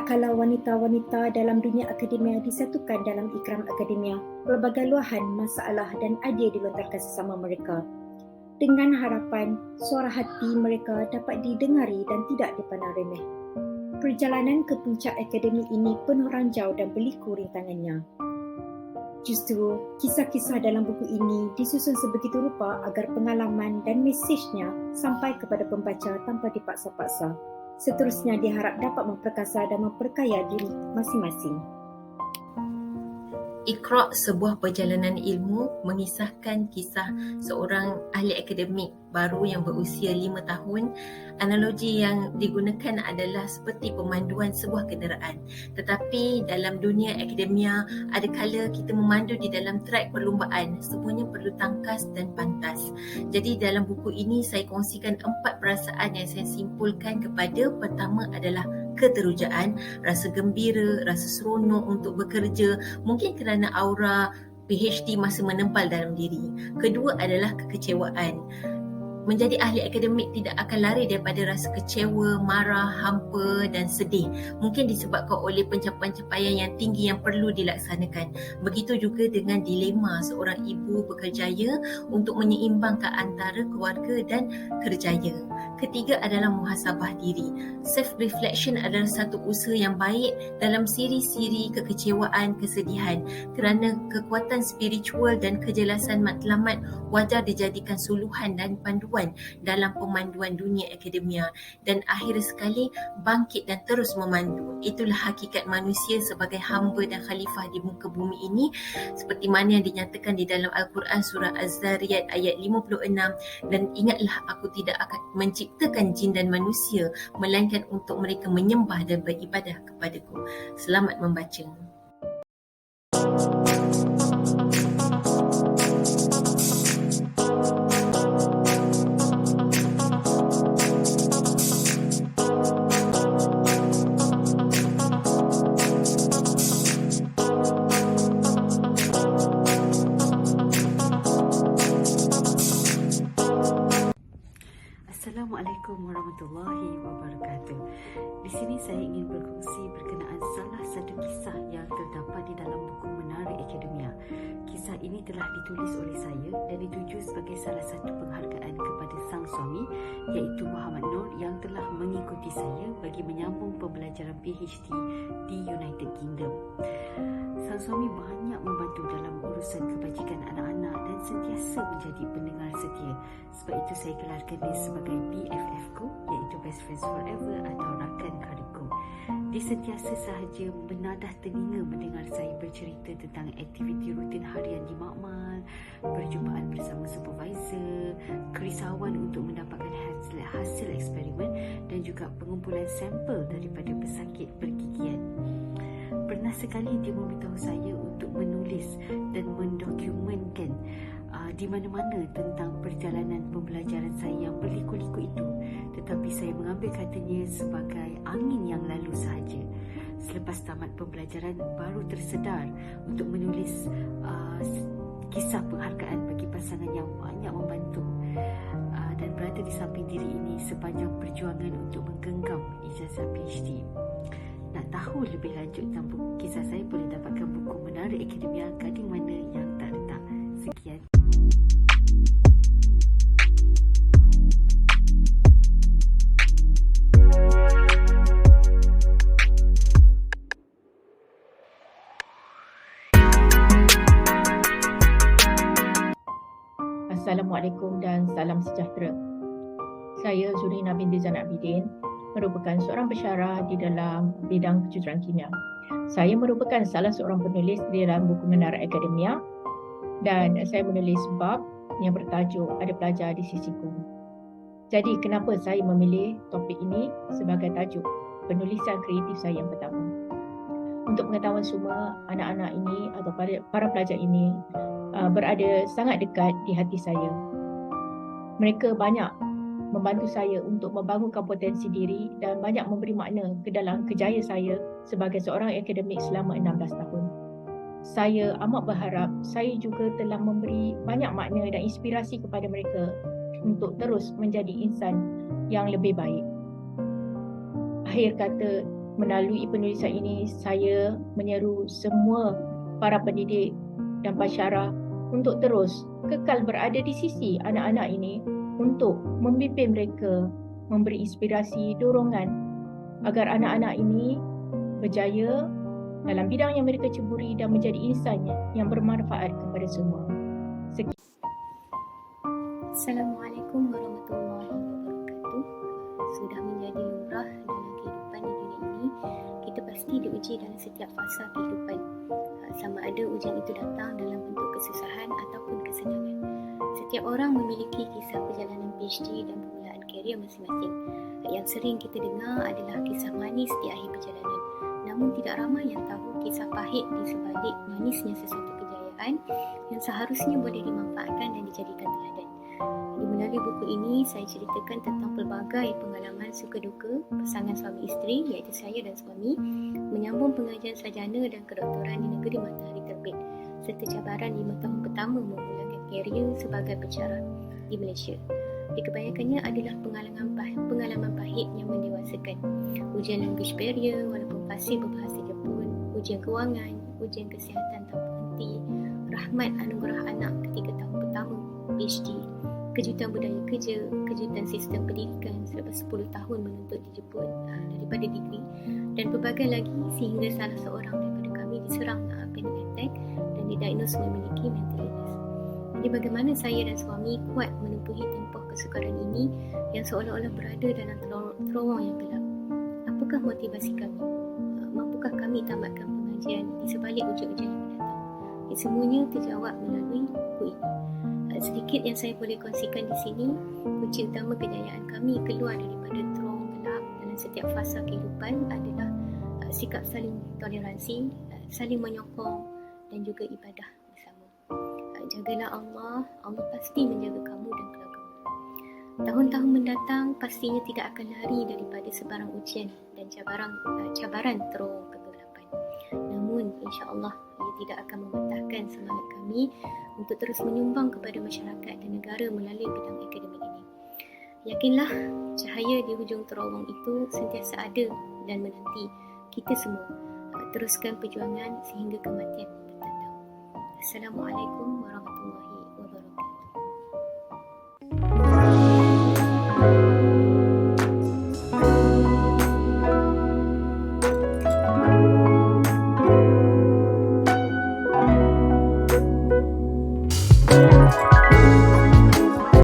Tak kala wanita-wanita dalam dunia akademia disatukan dalam ikram akademia, pelbagai luahan, masalah dan idea dilontarkan sesama mereka. Dengan harapan suara hati mereka dapat didengari dan tidak dipandang remeh. Perjalanan ke puncak akademi ini penuh ranjau dan berliku rintangannya. Justru, kisah-kisah dalam buku ini disusun sebegitu rupa agar pengalaman dan mesejnya sampai kepada pembaca tanpa dipaksa-paksa. Seterusnya diharap dapat memperkasa dan memperkaya diri masing-masing. Iqra, sebuah perjalanan ilmu, mengisahkan kisah seorang ahli akademik baru yang berusia 5 tahun. Analogi yang digunakan adalah seperti pemanduan sebuah kenderaan. Tetapi dalam dunia akademia, ada kala kita memandu di dalam trek perlumbaan. Semuanya perlu tangkas dan pantas. Jadi dalam buku ini saya kongsikan 4 perasaan yang saya simpulkan kepada. Pertama adalah keterujaan, rasa gembira, rasa seronok untuk bekerja, mungkin kerana aura PhD masih menempal dalam diri. Kedua adalah kekecewaan. Menjadi ahli akademik tidak akan lari daripada rasa kecewa, marah, hampa dan sedih. Mungkin disebabkan oleh pencapaian-pencapaian yang tinggi yang perlu dilaksanakan. Begitu juga dengan dilema seorang ibu bekerjaya untuk menyeimbangkan antara keluarga dan kerjaya. Ketiga adalah muhasabah diri. Self-reflection adalah satu usaha yang baik dalam siri-siri kekecewaan, kesedihan. Kerana kekuatan spiritual dan kejelasan matlamat wajar dijadikan suluhan dan panduan dalam pemanduan dunia akademia. Dan akhir sekali, bangkit dan terus memandu. Itulah hakikat manusia sebagai hamba dan khalifah di muka bumi ini, seperti mana yang dinyatakan di dalam Al-Quran surah Az-Zariyat ayat 56. Dan ingatlah, aku tidak akan menciptakan jin dan manusia melainkan untuk mereka menyembah dan beribadah kepadaku. Selamat membaca. Assalamualaikum warahmatullahi wabarakatuh. Di sini saya ingin berkongsi berkenaan salah satu kisah yang terdapat di dalam buku Menara Akademia. Kisah ini telah ditulis oleh saya dan dituju sebagai salah satu penghargaan kepada sang suami, iaitu Muhammad Noor, yang telah mengikuti saya bagi menyambung pembelajaran PhD di United Kingdom. Sang suami banyak membantu dalam urusan kebajikan anak-anak dan sentiasa menjadi pendengar setia. Sebab itu saya gelarkan dia sebagai BFF ku, iaitu Best Friends Forever atau rakan karibku. Dia sentiasa sahaja menadah telinga mendengar saya bercerita tentang aktiviti rutin harian di makmal, perjumpaan bersama supervisor, kerisauan untuk mendapatkan hasil eksperimen dan juga pengumpulan sampel daripada pesakit bergigian. Pernah sekali dia memberitahu saya untuk menulis dan mendokumentkan di mana-mana tentang perjalanan pembelajaran saya yang berliku-liku itu, tetapi saya mengambil katanya sebagai angin yang lalu sahaja. Selepas tamat pembelajaran, baru tersedar untuk menulis kisah penghargaan bagi pasangan yang banyak membantu dan berada di samping diri ini sepanjang perjuangan untuk menggenggam ijazah PhD. Nak tahu lebih lanjut tentang kisah saya, boleh dapatkan buku Menara Akademia, Gading Mana Yang Tak Retak. Sekian. Assalamualaikum dan salam sejahtera. Saya Zurina binti Zain Abidin, merupakan seorang pensyarah di dalam bidang kejuruteraan kimia. Saya merupakan salah seorang penulis di dalam buku Menara Akademia dan saya menulis bab yang bertajuk Ada Pelajar di Sisiku. Jadi kenapa saya memilih topik ini sebagai tajuk penulisan kreatif saya yang pertama? Untuk pengetahuan semua, anak-anak ini atau para pelajar ini berada sangat dekat di hati saya. Mereka banyak membantu saya untuk membangunkan potensi diri dan banyak memberi makna ke dalam kerjaya saya sebagai seorang akademik selama 16 tahun. Saya amat berharap saya juga telah memberi banyak makna dan inspirasi kepada mereka untuk terus menjadi insan yang lebih baik. Akhir kata, melalui penulisan ini saya menyeru semua para pendidik dan pensyarah untuk terus kekal berada di sisi anak-anak ini untuk membimbing mereka, memberi inspirasi, dorongan agar anak-anak ini berjaya dalam bidang yang mereka ceburi dan menjadi insan yang bermanfaat kepada semua. Assalamualaikum warahmatullahi wabarakatuh. Sudah menjadi lumrah dalam kehidupan di dunia ini, kita pasti diuji dalam setiap fasa kehidupan. Sama ada ujian itu datang dalam bentuk kesusahan ataupun kesenangan. Setiap orang memiliki kisah perjalanan PhD dan permulaan karier masing-masing. Yang sering kita dengar adalah kisah manis di akhir perjalanan. Namun tidak ramai yang tahu kisah pahit di sebalik manisnya sesuatu kejayaan yang seharusnya boleh dimanfaatkan dan dijadikan teladan. Melalui buku ini, saya ceritakan tentang pelbagai pengalaman suka duka pasangan suami isteri, iaitu saya dan suami, menyambung pengajian sarjana dan kedoktoran di negeri matahari terbit, serta cabaran 5 tahun pertama memulakan karier sebagai pensyarah di Malaysia. Di kebanyakannya adalah pengalaman pahit yang mendewasakan. Ujian language barrier walaupun fasih berbahasa Jepun, ujian kewangan, ujian kesihatan tanpa henti, rahmat anugerah anak ketika tahun pertama PhD, kejutan budaya kerja, kejutan sistem pendidikan selepas 10 tahun menuntut di Jepun daripada degree, dan pelbagai lagi sehingga salah seorang daripada kami diserang panic attack dan didiagnos memiliki mental illness. Jadi bagaimana saya dan suami kuat menempuhi tempoh kesukaran ini yang seolah-olah berada dalam terowong yang gelap? Apakah motivasi kami? Mampukah kami tamatkan pengajian di sebalik ujian-ujian yang mendatang? Semuanya terjawab melalui buku ini. Sedikit yang saya boleh kongsikan di sini, kunci utama kejayaan kami keluar daripada terowong gelap dalam setiap fasa kehidupan adalah sikap saling toleransi, saling menyokong dan juga ibadah bersama. Jagalah Allah, Allah pasti menjaga kamu dan keluargamu. Tahun-tahun mendatang pastinya tidak akan lari daripada sebarang ujian dan cabaran terowong kegelapan. Namun insya-Allah ia tidak akan mematahkan semangat kami untuk terus menyumbang kepada masyarakat dan negara melalui bidang akademik ini. Yakinlah, cahaya di hujung terowong itu sentiasa ada dan menanti kita semua. Teruskan perjuangan sehingga kematian bertandang. Assalamualaikum warahmatullahi wabarakatuh.